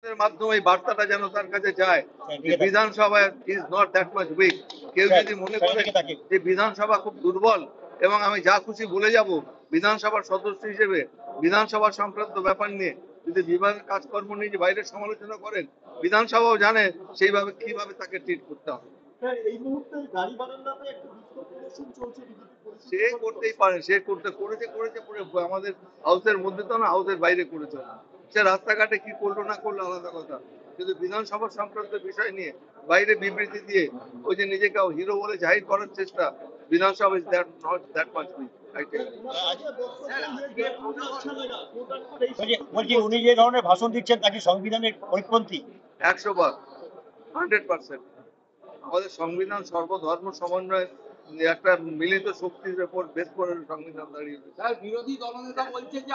আপনাদের মাধ্যমে এই বার্তাটা যেন তার কাছে যায় যে Vidhan Sabha is not that much weak. কেউ যদি মনে করে যে বিধানসভা খুব দুর্বল এবং আমি যা খুশি বলে যাব বিধানসভার সদস্য হিসেবে বিধানসভা সংক্রান্ত ব্যাপার নিয়ে যদি বিভাগের কাজকর্ম নিয়ে যে বাইরের সমালোচনা করেন, বিধানসভাও জানে সেইভাবে কিভাবে তাকে ট্রিট করতে হবে। এই মুহূর্তে গাড়ি বারান্দাতে একটা বিক্ষোভ প্রদর্শন চলছে সে করতেই পারে, সে করেছে পুরো আমাদের হাউসের মধ্যে তো না, হাউসের বাইরে করেছে। সে রাস্তাঘাটে কি করলো না করলো আলাদা কথা, কিন্তু বিধানসভা সংক্রান্ত বিষয় নিয়ে বাইরে বিবৃতি দিয়ে ওই যে নিজেকে হিরো বলে জাহির করার চেষ্টা, Vidhan Sabha is that not that much weak. বলছি উনি যে ধরনের ভাষণ দিচ্ছেন তা কি সংবিধানের পরিপন্থী? 100 বার, 100%। আমাদের সংবিধান সর্বধর্ম সমন্বয় একটা মিলিত শক্তির উপর বেস করে সংবিধান দাঁড়িয়েছে। স্যার বিরোধী দলনেতা বলছে যে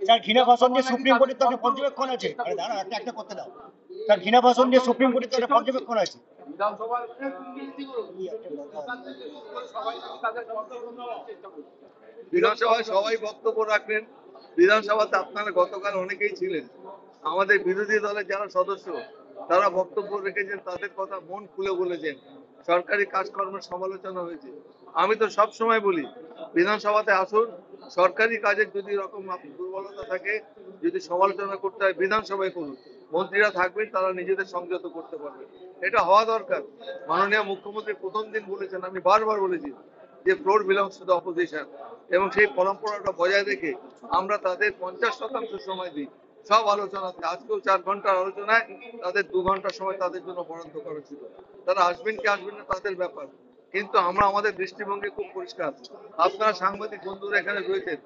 স্যার ঘৃণা ভাষণ দিয়ে সুপ্রিম কোর্টের তো একটা পর্যবেক্ষণ আছে। আরে দাঁড়া একটা করতে দাও। স্যার ঘৃণা ভাষণ দিয়ে সুপ্রিম কোর্টের তো একটা পর্যবেক্ষণ আছে। বিধানসভার বিধানসভায় সবাই বক্তব্য রাখলেন। বিধানসভাতে আপনারা গতকাল অনেকেই ছিলেন, আমাদের বিরোধী দলের যারা সদস্য তারা বক্তব্য রেখেছেন, তাদের কথা মন খুলে বলেছেন, সরকারি কাজকর্মের সমালোচনা হয়েছে। আমি তো সব সময় বলি বিধানসভাতে আসুন, সরকারি কাজের যদি এরকম দুর্বলতা থাকে, যদি সমালোচনা করতে হয় বিধানসভায় করুন, মন্ত্রীরা থাকবেন, তারা নিজেদের সংযত করতে পারবেন। এটা হওয়া দরকার। মাননীয় মুখ্যমন্ত্রী প্রথম দিন বলেছেন, আমি বারবার বলেছি যে floor belongs to the opposition, এবং সেই পরম্পরাটা বজায় রেখে আমরা তাদের 50% সময় দিই সব আলোচনাতে। আজকেও 4 ঘন্টার আলোচনায় তাদের 2 ঘন্টা সময় তাদের জন্য বরাদ্দ করা ছিল। তারা আসবেন কি আসবেন না তাদের ব্যাপার, কিন্তু আমরা আমাদের দৃষ্টিভঙ্গি খুব পরিষ্কার। আপনারা সাংবাদিক বন্ধুরা এখানে রয়েছেন,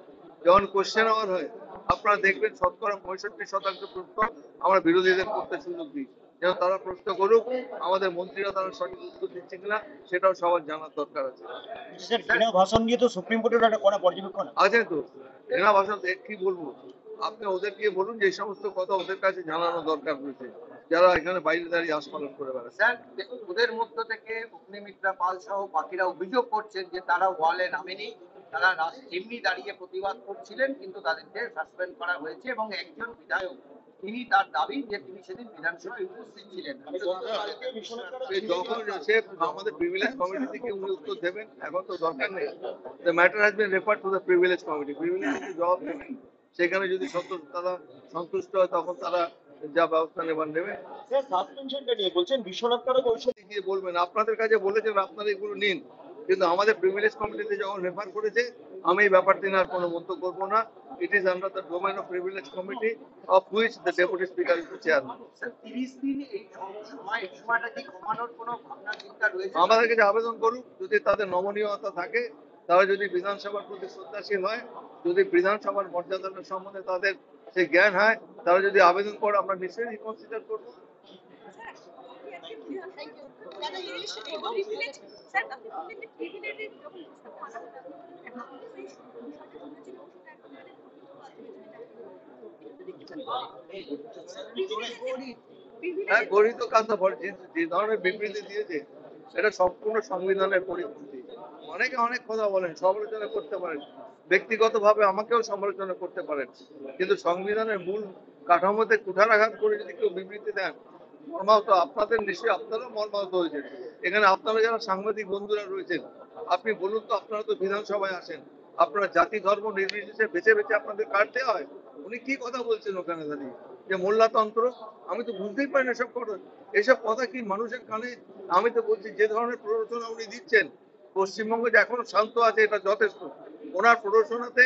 যখন কোশ্চেন আওয়ার হয় আপনারা দেখবেন 65% প্রশ্ন আমরা বিরোধীদের করতে সুযোগ দিই, যেন তারা প্রশ্ন করুক, আমাদের মন্ত্রীরা তারা সঠিক উত্তর দিচ্ছে কিনা সেটাও সবার জানার দরকার আছে। ঘৃণা ভাষণ দিয়ে তো সুপ্রিম কোর্টের একটা কড়া পর্যবেক্ষণ আছে তো। ঘৃণা ভাষণ কি বলবো, আপনি ওদেরকে বলুন যে সমস্ত কথা ওদের কাছে জানানো দরকার হয়েছে, যারা এখানে বাইরে দাঁড়িয়ে আস্ফালন করে বেড়াচ্ছে। স্যার ওদের মধ্য থেকে অগ্নিমিত্রা পাল সহ বাকিরা অভিযোগ করছেন যে তারা ওয়ালে নামেনি, তারা এমনি দাঁড়িয়ে প্রতিবাদ করছিলেন, কিন্তু তাদেরকে সাসপেন্ড করা হয়েছে এবং একজন বিধায়ক তিনি তার দাবি যে তিনি সেদিন বিধানসভায় উপস্থিত ছিলেন। যখন সে আমাদের প্রিভিলেজ কমিটি থেকে উনি উত্তর দেবেন, এখন তো দরকার নেই। The matter has been referred to the privilege committee. Privilege জবাব দেবেন, সেখানে যদি তারা সন্তুষ্ট হয় তখন তারা যা ব্যবস্থা নেবার নেবে। সাসপেনশনটা নিয়ে বলছেন বিশ্বনাথ কারক গিয়ে বলবেন, আপনাদের কাছে বলেছেন আপনারা এগুলো নিন, কিন্তু আমাদের প্রিভিলেজ কমিটিতে যখন রেফার করেছে আমি এই ব্যাপারটি নিয়ে আর কোনো মন্তব্য করবো না। It is under the domain of privilege committee of which the deputy speaker is the chairman. Sir 30 দিন এই সময়টা কি কমানোর কোনো ভাবনা চিন্তা রয়েছে? আমাদের কাছে আবেদন করুক, যদি তাদের নমনীয়তা থাকে, তারা যদি বিধানসভার প্রতি শ্রদ্ধাশীল হয়, যদি বিধানসভার মর্যাদার সম্বন্ধে তাদের সেই জ্ঞান হয়, তারা যদি আবেদন করে আমরা নিশ্চয়ই রিকনসিডার করবো। হ্যাঁ, গরিত কাজ যে ধরনের বিবৃতি দিয়েছে এটা সম্পূর্ণ সংবিধানের পরিপন্থী। অনেকে অনেক কথা বলেন, সমালোচনা করতে পারেন, ব্যক্তিগতভাবে আমাকেও সমালোচনা করতে পারেন, কিন্তু সংবিধানের মূল কাঠামোতে কুঠারাঘাত করে যদি কেউ বিবৃতি দেন, মর্মাহত আপনাদের নিশ্চয়ই আপনারাও মর্মাহত হয়েছে। এখানে আপনারা যারা সাংবাদিক বন্ধুরা রয়েছেন, আপনি বলুন তো, আপনারা তো বিধানসভায় আসেন, আপনারা জাতি ধর্ম নির্বিশেষে বেছে বেছে আপনাদের কার্ড দেওয়া হয়। উনি কি কথা বলছেন ওখানে দাঁড়িয়ে যে মোল্লাতন্ত্র? আমি তো বুঝতেই পারি না এসব কথা, এসব কথা কি মানুষের কানে? আমি তো বলছি যে ধরনের প্ররোচনা উনি দিচ্ছেন, পশ্চিমবঙ্গ যে এখনো শান্ত আছে এটা যথেষ্ট। ওনার প্ররোচনাতে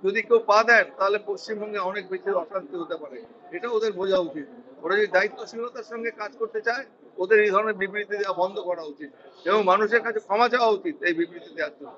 যদি কেউ পা দেন তাহলে পশ্চিমবঙ্গে অনেক বেশি অশান্তি হতে পারে, এটা ওদের বোঝা উচিত। ওরা যদি দায়িত্বশীলতার সঙ্গে কাজ করতে চায়, ওদের এই ধরনের বিবৃতি দেওয়া বন্ধ করা উচিত এবং মানুষের কাছে ক্ষমা চাওয়া উচিত এই বিবৃতি দেওয়ার জন্য।